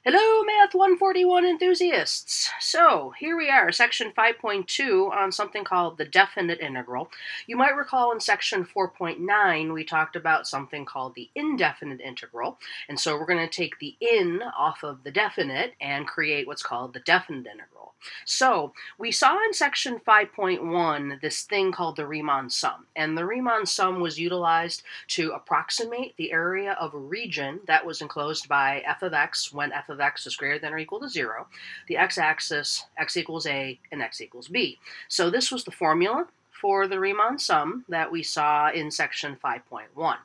Hello, Math 141 enthusiasts! So, here we are, section 5.2 on something called the definite integral. You might recall in section 4.9 we talked about something called the indefinite integral, and so we're going to take the in off of the definite and create what's called the definite integral. So, we saw in section 5.1 this thing called the Riemann sum, and the Riemann sum was utilized to approximate the area of a region that was enclosed by f of x when f of x is greater than or equal to 0, the x-axis, x equals a, and x equals b. So this was the formula for the Riemann sum that we saw in section 5.1.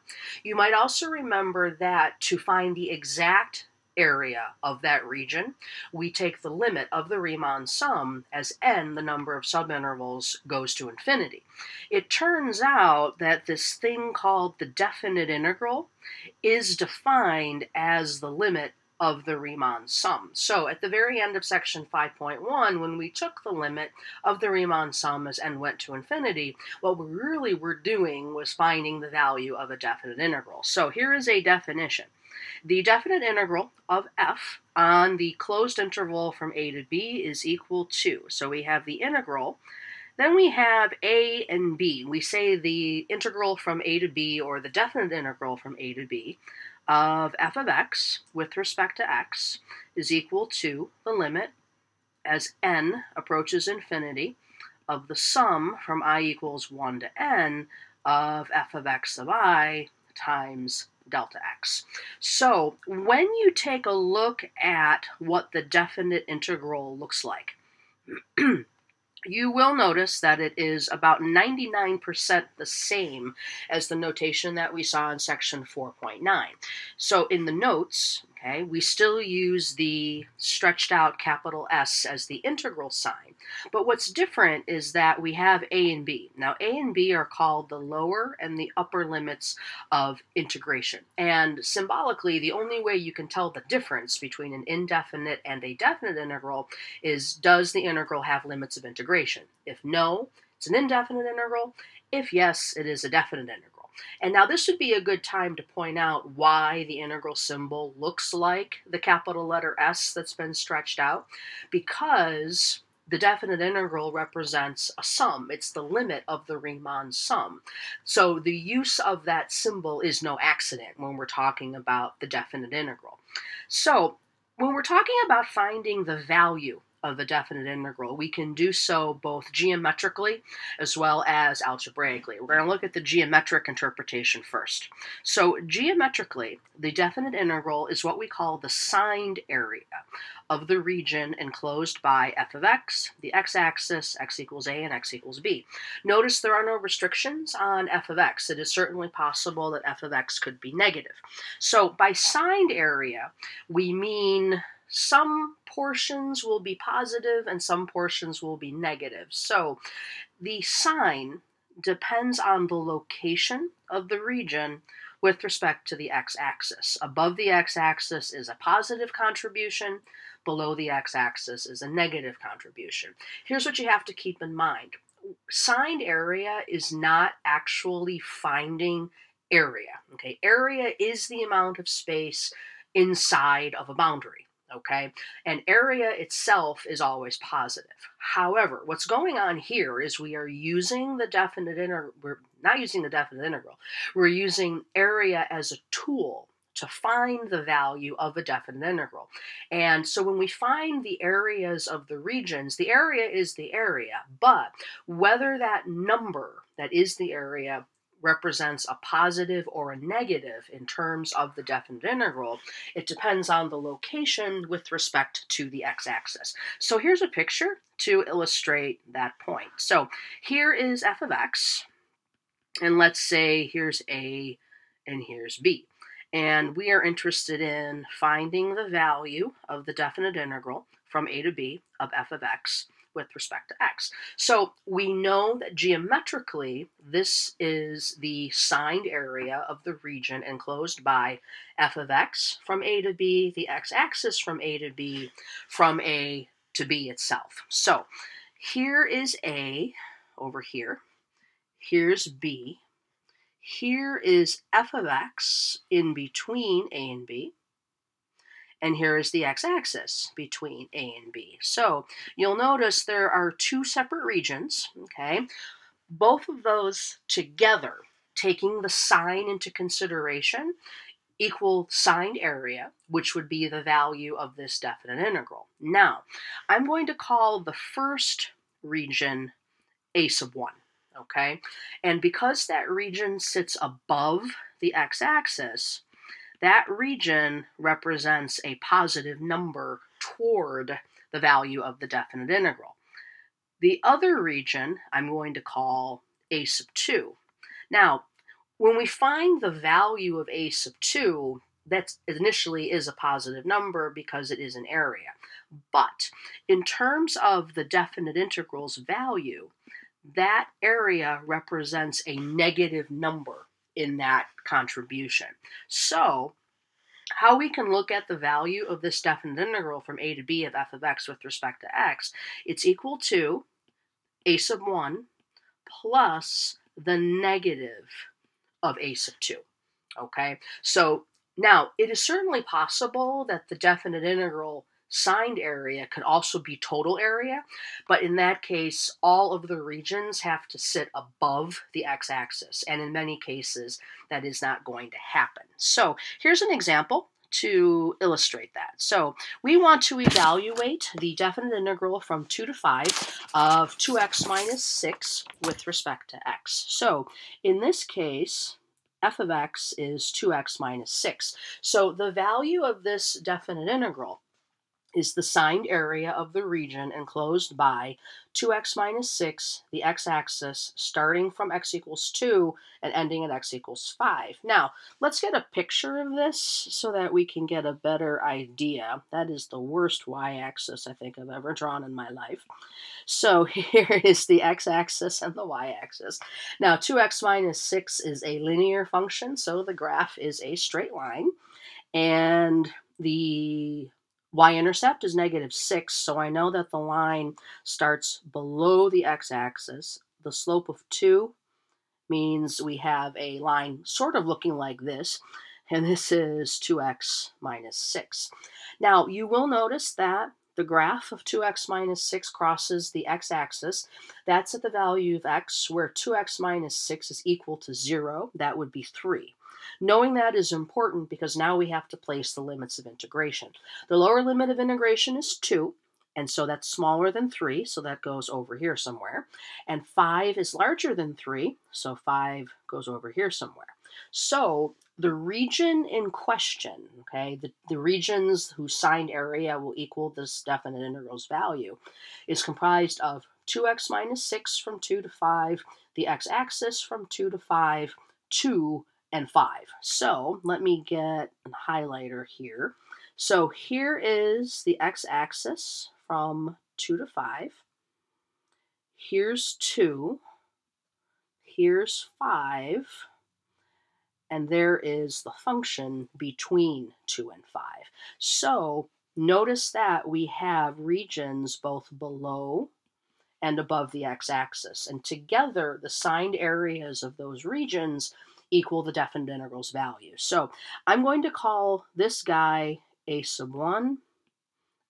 You might also remember that to find the exact area of that region, we take the limit of the Riemann sum as n, the number of subintervals, goes to infinity. It turns out that this thing called the definite integral is defined as the limit of the Riemann sum. So at the very end of section 5.1, when we took the limit of the Riemann sum as n went to infinity, what we really were doing was finding the value of a definite integral. So here is a definition. The definite integral of f on the closed interval from a to b is equal to, so we have the integral, then we have a and b. We say the integral from a to b, or the definite integral from a to b, of f of x with respect to x is equal to the limit as n approaches infinity of the sum from I equals 1 to n of f of x of I times delta x. So when you take a look at what the definite integral looks like, you will notice that it is about 99% the same as the notation that we saw in section 4.9. So in the notes, okay, we still use the stretched out capital S as the integral sign. But what's different is that we have A and B. Now A and B are called the lower and the upper limits of integration. And symbolically, the only way you can tell the difference between an indefinite and a definite integral is, does the integral have limits of integration? If no, it's an indefinite integral. If yes, it is a definite integral. And now this would be a good time to point out why the integral symbol looks like the capital letter S that's been stretched out, because the definite integral represents a sum. It's the limit of the Riemann sum. So the use of that symbol is no accident when we're talking about the definite integral. So when we're talking about finding the value of the definite integral, we can do so both geometrically as well as algebraically. We're going to look at the geometric interpretation first. So geometrically, the definite integral is what we call the signed area of the region enclosed by f of x, the x-axis, x equals a, and x equals b. Notice there are no restrictions on f of x. It is certainly possible that f of x could be negative. So by signed area, we mean some portions will be positive and some portions will be negative. So the sign depends on the location of the region with respect to the x-axis. Above the x-axis is a positive contribution, below the x-axis is a negative contribution. Here's what you have to keep in mind. Signed area is not actually finding area. Okay, area is the amount of space inside of a boundary. Okay, and area itself is always positive. However, what's going on here is we are using the definite integral. We're not using the definite integral. We're using area as a tool to find the value of a definite integral. And so when we find the areas of the regions, the area is the area, but whether that number that is the area represents a positive or a negative in terms of the definite integral, it depends on the location with respect to the x-axis. So here's a picture to illustrate that point. So here is f of x, and let's say here's a and here's b. And we are interested in finding the value of the definite integral from a to b of f of x with respect to x. So we know that geometrically this is the signed area of the region enclosed by f of x from a to b, the x-axis from a to b, from a to b itself. So here is a over here, here's b, here is f of x in between a and b, and here is the x-axis between A and B. So you'll notice there are two separate regions, okay? Both of those together, taking the sign into consideration, equal signed area, which would be the value of this definite integral. Now, I'm going to call the first region a sub 1, okay? And because that region sits above the x-axis, that region represents a positive number toward the value of the definite integral. The other region I'm going to call a sub 2. Now, when we find the value of a sub 2, that initially is a positive number because it is an area. But in terms of the definite integral's value, that area represents a negative number in that contribution. So, how we can look at the value of this definite integral from a to b of f of x with respect to x, it's equal to a sub 1 plus the negative of a sub 2, okay? So now, it is certainly possible that the definite integral signed area could also be total area, but in that case, all of the regions have to sit above the x-axis, and in many cases, that is not going to happen. So here's an example to illustrate that. So we want to evaluate the definite integral from 2 to 5 of 2x minus 6 with respect to x. So in this case, f of x is 2x minus 6. So the value of this definite integral is the signed area of the region enclosed by 2x minus 6, the x-axis, starting from x equals 2 and ending at x equals 5. Now, let's get a picture of this so that we can get a better idea. That is the worst y-axis I think I've ever drawn in my life. So here is the x-axis and the y-axis. Now, 2x minus 6 is a linear function, so the graph is a straight line. And the y-intercept is -6, so I know that the line starts below the x-axis. The slope of 2 means we have a line sort of looking like this, and this is 2x minus 6. Now, you will notice that the graph of 2x minus 6 crosses the x-axis. That's at the value of x, where 2x minus 6 is equal to 0. That would be 3. Knowing that is important because now we have to place the limits of integration. The lower limit of integration is 2, and so that's smaller than 3, so that goes over here somewhere. And 5 is larger than 3, so 5 goes over here somewhere. So the region in question, okay, the regions whose signed area will equal this definite integral's value, is comprised of 2x minus 6 from 2 to 5, the x-axis from 2 to 5, 2, and 5. So let me get a highlighter here. So here is the x-axis from 2 to 5. Here's 2. Here's 5. And there is the function between 2 and 5. So notice that we have regions both below and above the x-axis. And together, the signed areas of those regions equal the definite integral's value. So I'm going to call this guy a sub 1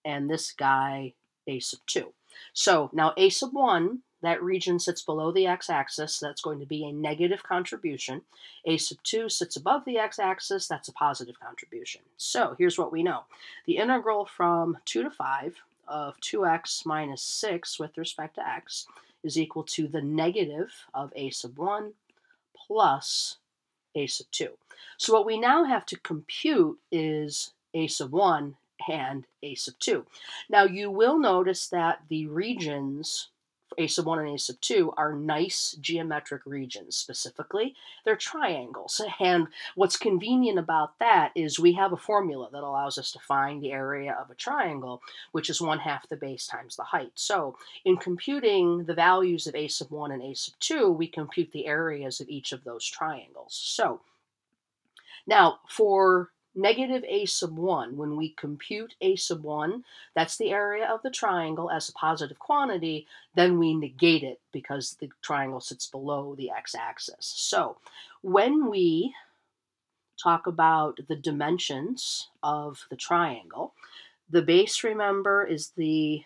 and this guy a sub 2. So now a sub 1, that region sits below the x-axis, that's going to be a negative contribution. A sub 2 sits above the x-axis, that's a positive contribution. So here's what we know. The integral from 2 to 5 of 2x minus 6 with respect to x is equal to the negative of a sub 1 plus a sub 2. So what we now have to compute is a sub 1 and a sub 2. Now you will notice that the regions a sub 1 and a sub 2 are nice geometric regions. Specifically, they're triangles. And what's convenient about that is we have a formula that allows us to find the area of a triangle, which is 1/2 the base times the height. So in computing the values of a sub 1 and a sub 2, we compute the areas of each of those triangles. So now for negative a sub 1, when we compute a sub 1, that's the area of the triangle as a positive quantity, then we negate it because the triangle sits below the x-axis. So when we talk about the dimensions of the triangle. The base, remember, is I'm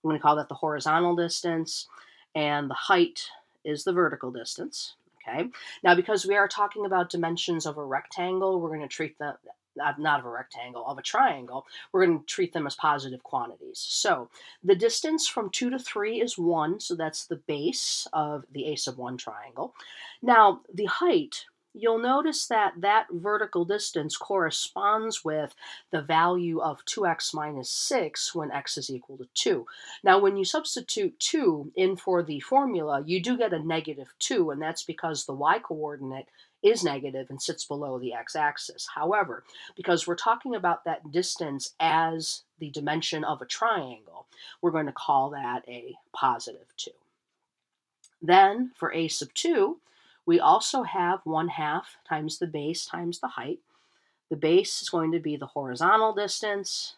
going to call that the horizontal distance, and the height is the vertical distance. Okay. Now, because we are talking about dimensions of a rectangle, we're going to treat them, not of a rectangle, of a triangle, we're going to treat them as positive quantities. So the distance from 2 to 3 is 1, so that's the base of the a sub 1 triangle. Now, the height, you'll notice that that vertical distance corresponds with the value of 2x minus 6 when x is equal to 2. Now, when you substitute 2 in for the formula, you do get a negative 2, and that's because the y-coordinate is negative and sits below the x-axis. However, because we're talking about that distance as the dimension of a triangle, we're going to call that a positive 2. Then, for a sub 2, we also have 1/2 times the base times the height. The base is going to be the horizontal distance.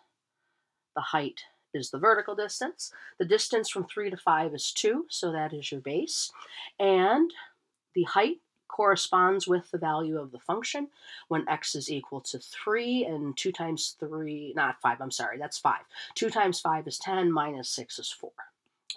The height is the vertical distance. The distance from 3 to 5 is 2, so that is your base. And the height corresponds with the value of the function when x is equal to 3, and 2 times 3, not 5, I'm sorry, that's 5. 2 times 5 is 10, minus 6 is 4.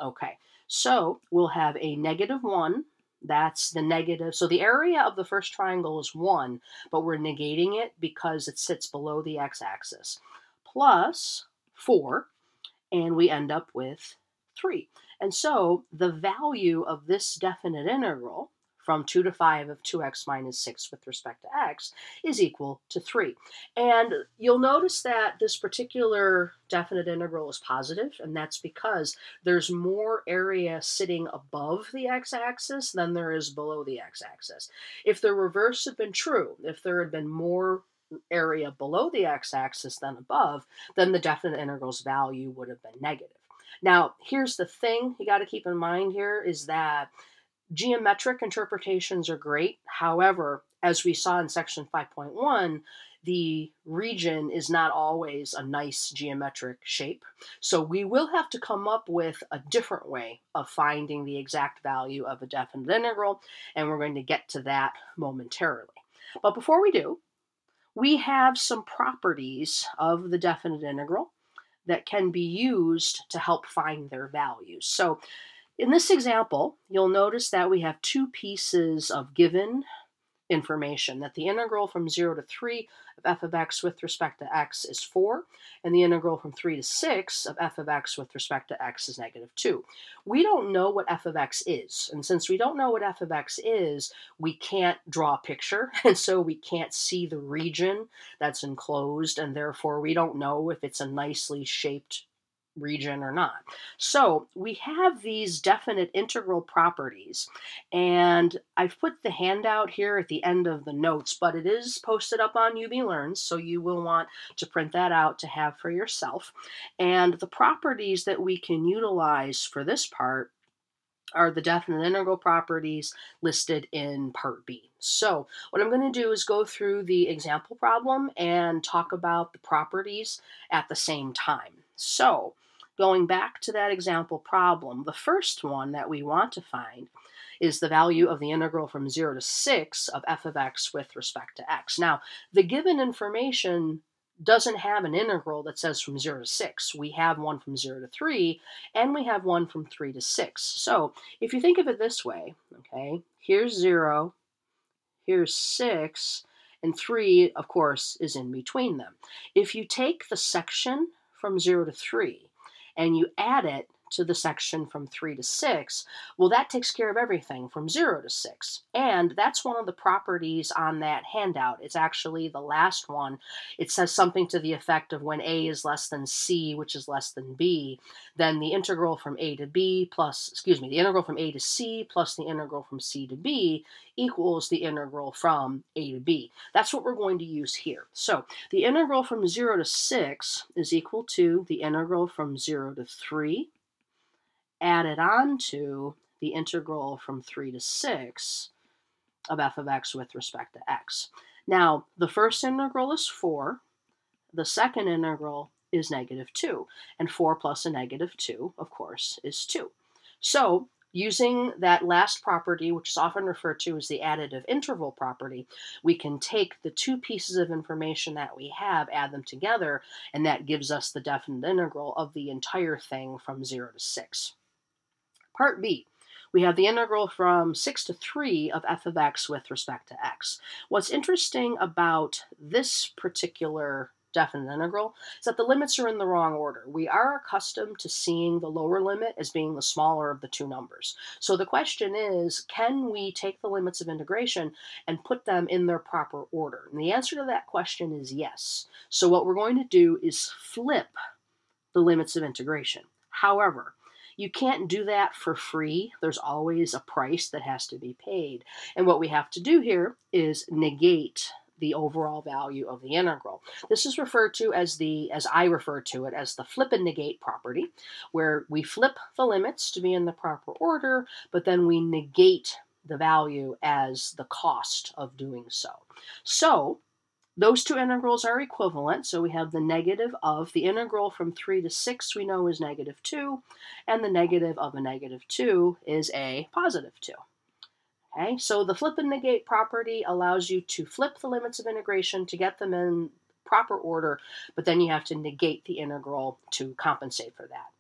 Okay, so we'll have a negative 1. That's the negative. So the area of the first triangle is 1, but we're negating it because it sits below the x-axis, plus 4, and we end up with 3. And so the value of this definite integral from 2 to 5 of 2x minus 6 with respect to x is equal to 3. And you'll notice that this particular definite integral is positive, and that's because there's more area sitting above the x-axis than there is below the x-axis. If the reverse had been true, if there had been more area below the x-axis than above, then the definite integral's value would have been negative. Now, here's the thing you got to keep in mind here is that geometric interpretations are great. However, as we saw in section 5.1, the region is not always a nice geometric shape. So we will have to come up with a different way of finding the exact value of a definite integral, and we're going to get to that momentarily. But before we do, we have some properties of the definite integral that can be used to help find their values. So in this example, you'll notice that we have two pieces of given information, that the integral from 0 to 3 of f of x with respect to x is 4, and the integral from 3 to 6 of f of x with respect to x is negative 2. We don't know what f of x is, and since we don't know what f of x is, we can't draw a picture, and so we can't see the region that's enclosed, and therefore we don't know if it's a nicely shaped region or not. So we have these definite integral properties, and I've put the handout here at the end of the notes, but it is posted up on UB Learns, so you will want to print that out to have for yourself. And the properties that we can utilize for this part are the definite integral properties listed in part B. So what I'm going to do is go through the example problem and talk about the properties at the same time. So going back to that example problem, the first one that we want to find is the value of the integral from 0 to 6 of f of x with respect to x. Now, the given information doesn't have an integral that says from 0 to 6. We have one from 0 to 3, and we have one from 3 to 6. So if you think of it this way, okay, here's 0, here's 6, and 3, of course, is in between them. If you take the section from 0 to 3 and you add it to the section from 3 to 6, well, that takes care of everything from 0 to 6. And that's one of the properties on that handout. It's actually the last one. It says something to the effect of when a is less than c, which is less than b, then the integral from a to b plus, the integral from a to c plus the integral from c to b equals the integral from a to b. That's what we're going to use here. So the integral from 0 to 6 is equal to the integral from 0 to 3 added on to the integral from 3 to 6 of f of x with respect to x. Now, the first integral is 4. The second integral is negative 2. And 4 plus a negative 2, of course, is 2. So Using that last property, which is often referred to as the additive interval property, we can take the two pieces of information that we have, add them together, and that gives us the definite integral of the entire thing from 0 to 6. Part B, we have the integral from 6 to 3 of f of x with respect to x. What's interesting about this particular definite integral is that the limits are in the wrong order. We are accustomed to seeing the lower limit as being the smaller of the two numbers. So the question is, can we take the limits of integration and put them in their proper order? And the answer to that question is yes. So what we're going to do is flip the limits of integration. However, you can't do that for free. There's always a price that has to be paid. And what we have to do here is negate the overall value of the integral. This is referred to as I refer to it as the flip and negate property, where we flip the limits to be in the proper order, but then we negate the value as the cost of doing so. So those two integrals are equivalent, so we have the negative of the integral from 3 to 6 we know is -2, and the negative of a -2 is a +2. Okay, so the flip and negate property allows you to flip the limits of integration to get them in proper order, but then you have to negate the integral to compensate for that.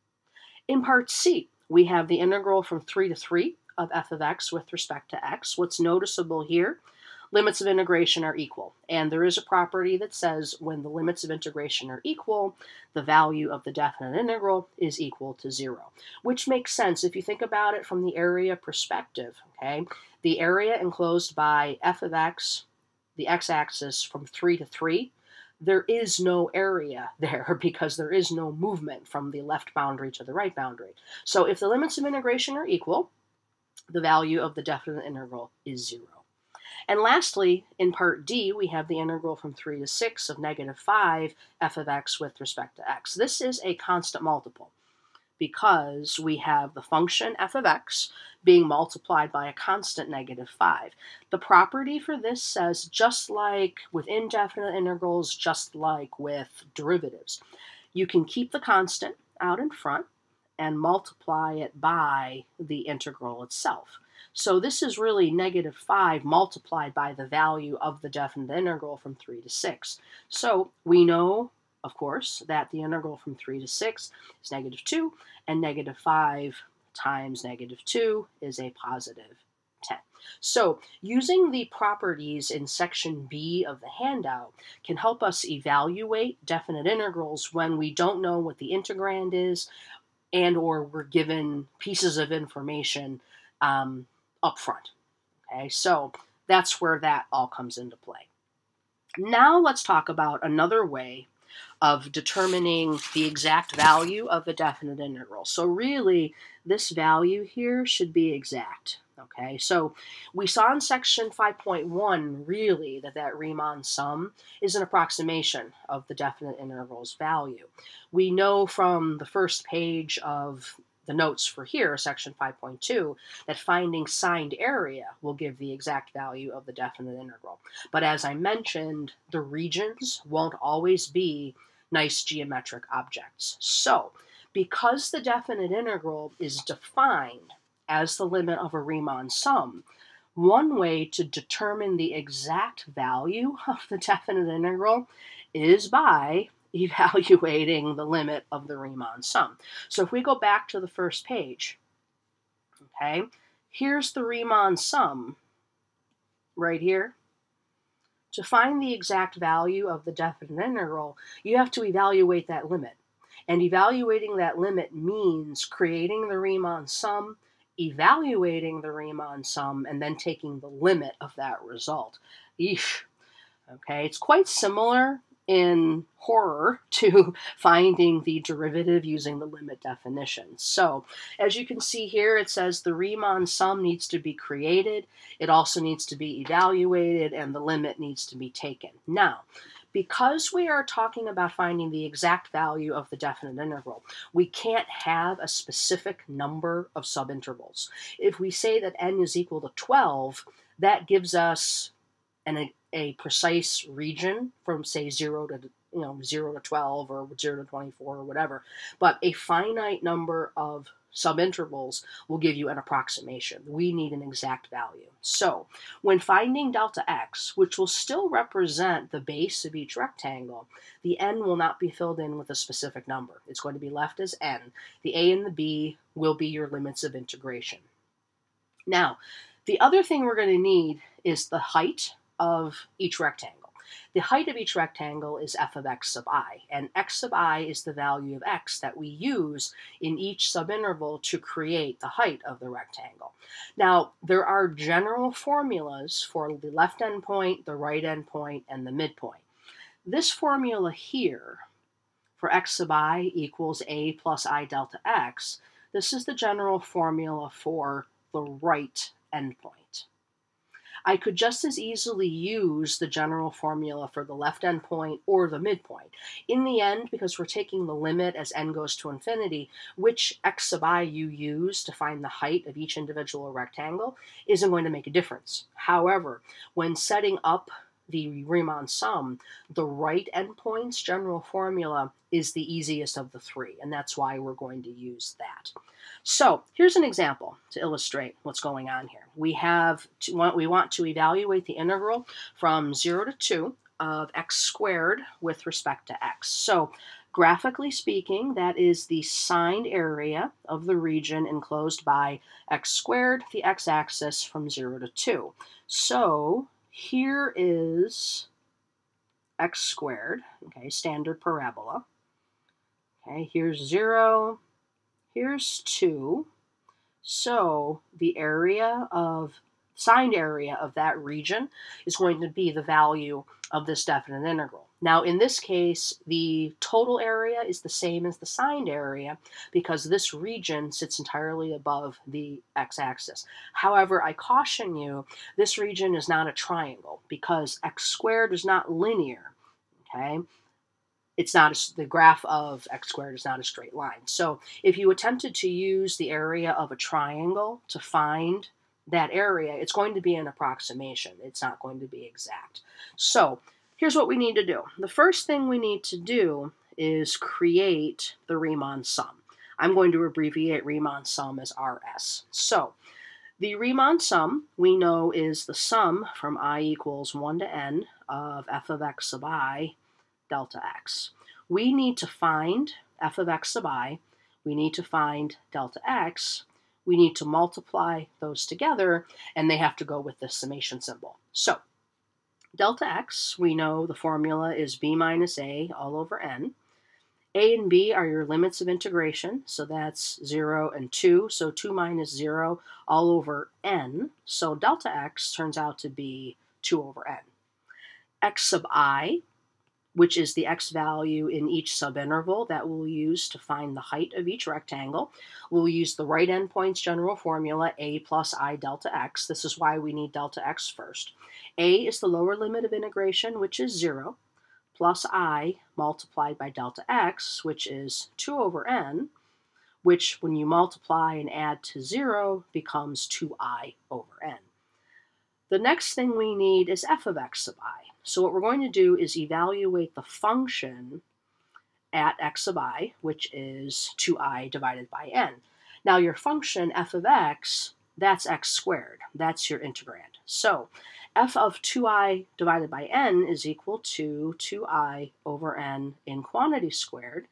In part C, we have the integral from 3 to 3 of f of x with respect to x. What's noticeable here, limits of integration are equal, and there is a property that says when the limits of integration are equal, the value of the definite integral is equal to 0, which makes sense if you think about it from the area perspective. Okay, the area enclosed by f of x, the x-axis from 3 to 3, there is no area there because there is no movement from the left boundary to the right boundary. So if the limits of integration are equal, the value of the definite integral is 0. And lastly, in part D, we have the integral from 3 to 6 of -5 f of x with respect to x. This is a constant multiple because we have the function f of x being multiplied by a constant -5. The property for this says, just like with indefinite integrals, just like with derivatives, you can keep the constant out in front and multiply it by the integral itself. So this is really -5 multiplied by the value of the definite integral from 3 to 6. So we know, of course, that the integral from 3 to 6 is -2, and -5 times -2 is a +10. So using the properties in section B of the handout can help us evaluate definite integrals when we don't know what the integrand is and or we're given pieces of information up front. Okay, so that's where that all comes into play. Now let's talk about another way of determining the exact value of a definite integral. So really, this value here should be exact. Okay, so we saw in section 5.1 really that Riemann sum is an approximation of the definite integral's value. We know from the first page of the notes for here, section 5.2, that finding signed area will give the exact value of the definite integral. But as I mentioned, the regions won't always be nice geometric objects. So, because the definite integral is defined as the limit of a Riemann sum, one way to determine the exact value of the definite integral is by evaluating the limit of the Riemann sum. So if we go back to the first page, okay, here's the Riemann sum right here. To find the exact value of the definite integral, you have to evaluate that limit. And evaluating that limit means creating the Riemann sum, evaluating the Riemann sum, and then taking the limit of that result. Eesh. Okay, it's quite similar in horror to finding the derivative using the limit definition. So, as you can see here, it says the Riemann sum needs to be created, it also needs to be evaluated, and the limit needs to be taken. Now, because we are talking about finding the exact value of the definite integral, we can't have a specific number of subintervals. If we say that n is equal to 12, that gives us a precise region from, say, 0 to 0 to 12 or 0 to 24 or whatever. But a finite number of subintervals will give you an approximation. We need an exact value. So when finding delta x, which will still represent the base of each rectangle, the n will not be filled in with a specific number. It's going to be left as n. The a and the b will be your limits of integration. Now, the other thing we're going to need is the height of each rectangle. The height of each rectangle is f of x sub I, and x sub I is the value of x that we use in each subinterval to create the height of the rectangle. Now, there are general formulas for the left endpoint, the right endpoint, and the midpoint. This formula here for x sub I equals a plus I delta x, this is the general formula for the right endpoint. I could just as easily use the general formula for the left endpoint or the midpoint. In the end, because we're taking the limit as n goes to infinity, which x sub I you use to find the height of each individual rectangle isn't going to make a difference. However, when setting up the Riemann sum, the right endpoint's general formula is the easiest of the three, and that's why we're going to use that. So here's an example to illustrate what's going on here. We want to evaluate the integral from 0 to 2 of x squared with respect to x. So graphically speaking, that is the signed area of the region enclosed by x squared, the x-axis, from 0 to 2. So here is x squared, okay, standard parabola. Okay, here's 0, here's 2. So the signed area of that region is going to be the value of this definite integral. Now, in this case, the total area is the same as the signed area because this region sits entirely above the x-axis. However, I caution you, this region is not a triangle because x squared is not linear, okay? The graph of x squared is not a straight line. So if you attempted to use the area of a triangle to find that area, it's going to be an approximation. It's not going to be exact. So here's what we need to do. The first thing we need to do is create the Riemann sum. I'm going to abbreviate Riemann sum as RS. So the Riemann sum we know is the sum from I equals 1 to n of f of x sub I delta x. We need to find f of x sub I, we need to find delta x, we need to multiply those together, and they have to go with the summation symbol. So delta x, we know the formula is b minus a all over n. A and b are your limits of integration, so that's 0 and 2, so 2 minus 0 all over n. So delta x turns out to be 2 over n. X sub I, which is the x value in each subinterval that we'll use to find the height of each rectangle. We'll use the right endpoint's general formula, a plus I delta x. This is why we need delta x first. A is the lower limit of integration, which is 0, plus I multiplied by delta x, which is 2 over n, which when you multiply and add to 0 becomes 2I over n. The next thing we need is f of x sub I. So what we're going to do is evaluate the function at x sub I, which is 2I divided by n. Now your function f of x, that's x squared. That's your integrand. So f of 2I divided by n is equal to 2I over n in quantity squared,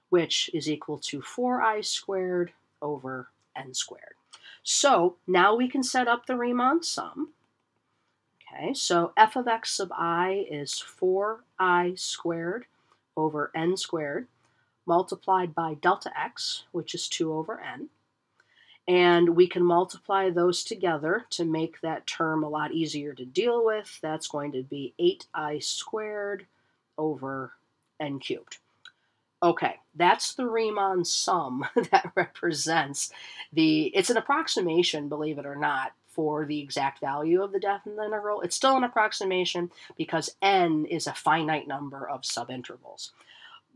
which is equal to 4I squared over n squared. So now we can set up the Riemann sum. Okay, so f of x sub I is 4I squared over n squared multiplied by delta x, which is 2 over n. And we can multiply those together to make that term a lot easier to deal with. That's going to be 8I squared over n cubed. Okay, that's the Riemann sum that represents it's an approximation, believe it or not, for the exact value of the definite integral. It's still an approximation because n is a finite number of subintervals.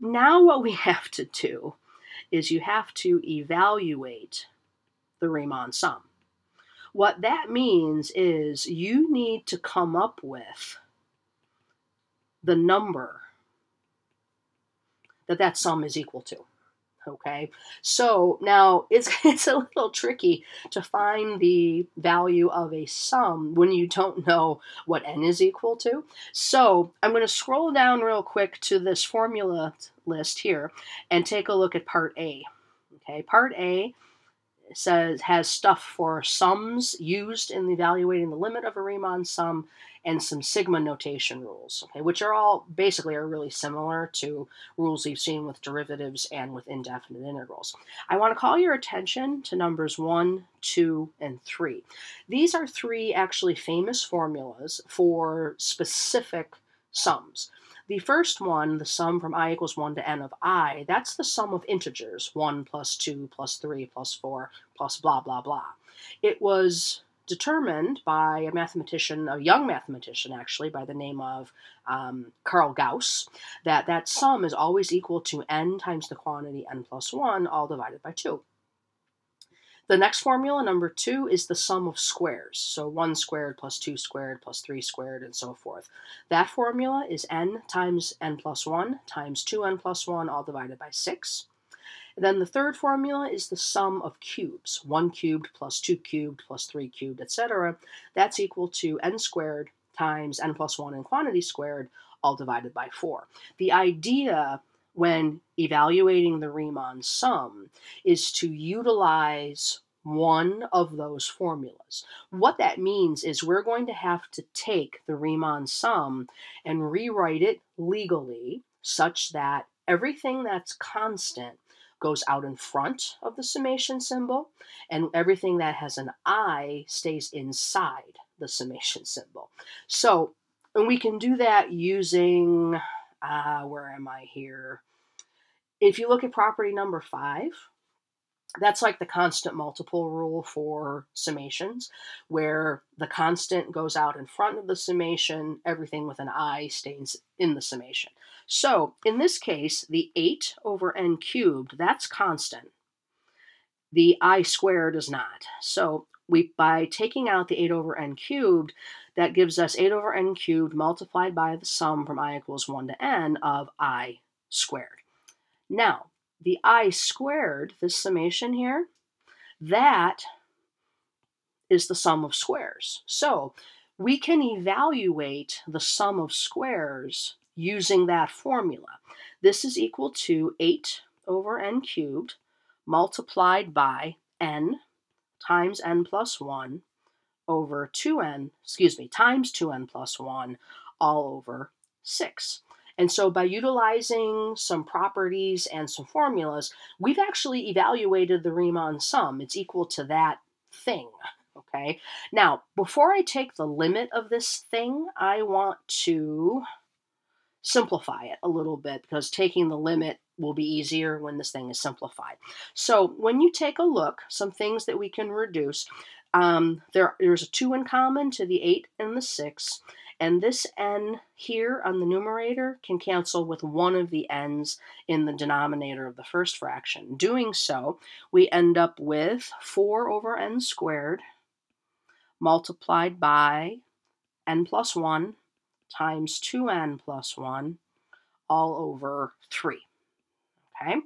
Now what we have to do is you have to evaluate the Riemann sum. What that means is you need to come up with the number that sum is equal to. Okay, so now it's a little tricky to find the value of a sum when you don't know what n is equal to. So I'm going to scroll down real quick to this formula list here and take a look at part A. Okay, part A has stuff for sums used in evaluating the limit of a Riemann sum and some sigma notation rules, okay, which are all basically are really similar to rules we've seen with derivatives and with indefinite integrals. I want to call your attention to numbers 1, 2, and 3. These are three actually famous formulas for specific sums. The first one, the sum from I equals 1 to n of I, that's the sum of integers, 1 plus 2 plus 3 plus 4 plus blah, blah, blah. It was determined by a mathematician, a young mathematician actually, by the name of Carl Gauss, that sum is always equal to n times the quantity n plus 1, all divided by 2. The next formula, number 2, is the sum of squares. So 1 squared plus 2 squared plus 3 squared and so forth. That formula is n times n plus 1 times 2n plus 1, all divided by 6. And then the third formula is the sum of cubes. 1 cubed plus 2 cubed plus 3 cubed, etc. That's equal to n squared times n plus 1 in quantity squared, all divided by 4. The idea when evaluating the Riemann sum is to utilize one of those formulas. What that means is we're going to have to take the Riemann sum and rewrite it legally such that everything that's constant goes out in front of the summation symbol, and everything that has an I stays inside the summation symbol. So, and we can do that using where am I here? If you look at property number 5, that's like the constant multiple rule for summations, where the constant goes out in front of the summation, everything with an I stays in the summation. So in this case, the 8 over n cubed, that's constant. The I squared is not. So by taking out the 8 over n cubed, that gives us 8 over n cubed multiplied by the sum from I equals 1 to n of I squared. Now, the I squared, this summation here, that is the sum of squares. So we can evaluate the sum of squares using that formula. This is equal to 8 over n cubed multiplied by n times n plus 1 over times 2n plus 1 all over 6. And so by utilizing some properties and some formulas, we've actually evaluated the Riemann sum. It's equal to that thing, okay? Now, before I take the limit of this thing, I want to simplify it a little bit because taking the limit will be easier when this thing is simplified. So when you take a look, some things that we can reduce, there's a 2 in common to the 8 and the 6, and this n here on the numerator can cancel with one of the n's in the denominator of the first fraction. Doing so, we end up with 4 over n squared multiplied by n plus 1 times 2n plus 1 all over 3. Okay?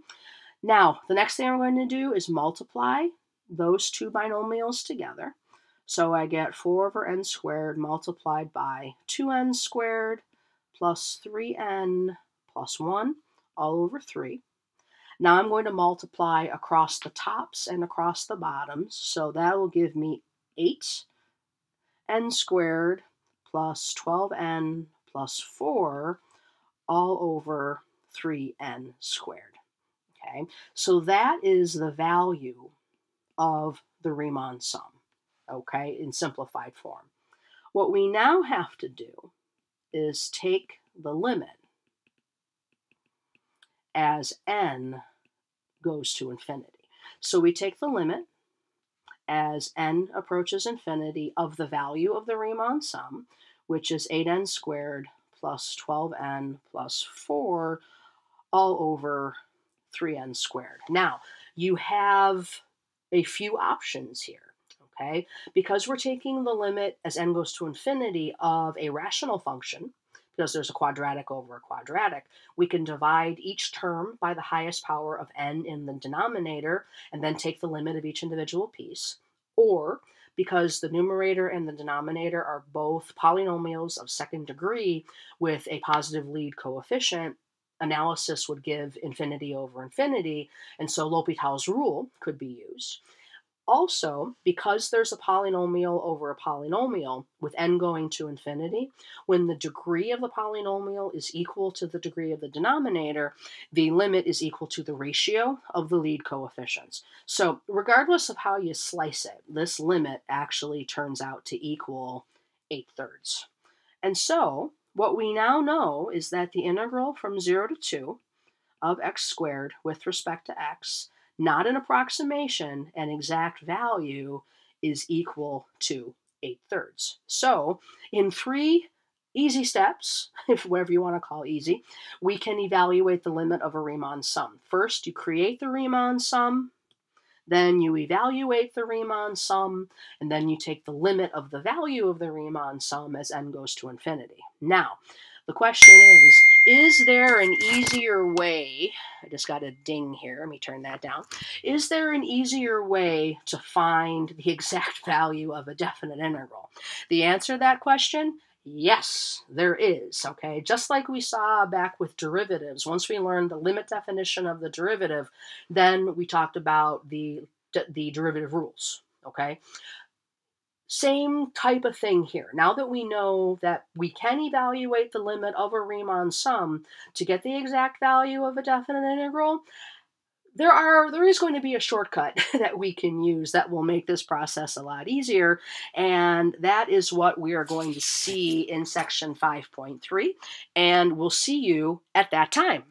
Now, the next thing I'm going to do is multiply those two binomials together. So I get 4 over n squared multiplied by 2n squared plus 3n plus 1 all over 3. Now I'm going to multiply across the tops and across the bottoms. So that will give me 8n squared plus 12n plus 4 all over 3n squared. Okay, so that is the value of the Riemann sum, okay, in simplified form. What we now have to do is take the limit as n goes to infinity. So we take the limit as n approaches infinity of the value of the Riemann sum, which is 8n squared plus 12n plus 4 all over 3n squared. Now, you have a few options here, okay? Because we're taking the limit as n goes to infinity of a rational function, because there's a quadratic over a quadratic, we can divide each term by the highest power of n in the denominator and then take the limit of each individual piece. Or, because the numerator and the denominator are both polynomials of second degree with a positive lead coefficient, analysis would give infinity over infinity, and so L'Hopital's rule could be used. Also, because there's a polynomial over a polynomial with n going to infinity, when the degree of the polynomial is equal to the degree of the denominator, the limit is equal to the ratio of the lead coefficients. So regardless of how you slice it, this limit actually turns out to equal 8/3. And so what we now know is that the integral from 0 to 2 of x squared with respect to x, not an approximation, an exact value, is equal to 8/3. So in 3 easy steps, if whatever you want to call easy, we can evaluate the limit of a Riemann sum. First, you create the Riemann sum, then you evaluate the Riemann sum, and then you take the limit of the value of the Riemann sum as n goes to infinity. Now, the question is there an easier way? I just got a ding here. Let me turn that down. Is there an easier way to find the exact value of a definite integral? The answer to that question, yes, there is, okay? Just like we saw back with derivatives, once we learned the limit definition of the derivative, then we talked about the derivative rules, okay? Same type of thing here. Now that we know that we can evaluate the limit of a Riemann sum to get the exact value of a definite integral, there is going to be a shortcut that we can use that will make this process a lot easier, and that is what we are going to see in section 5.3, and we'll see you at that time.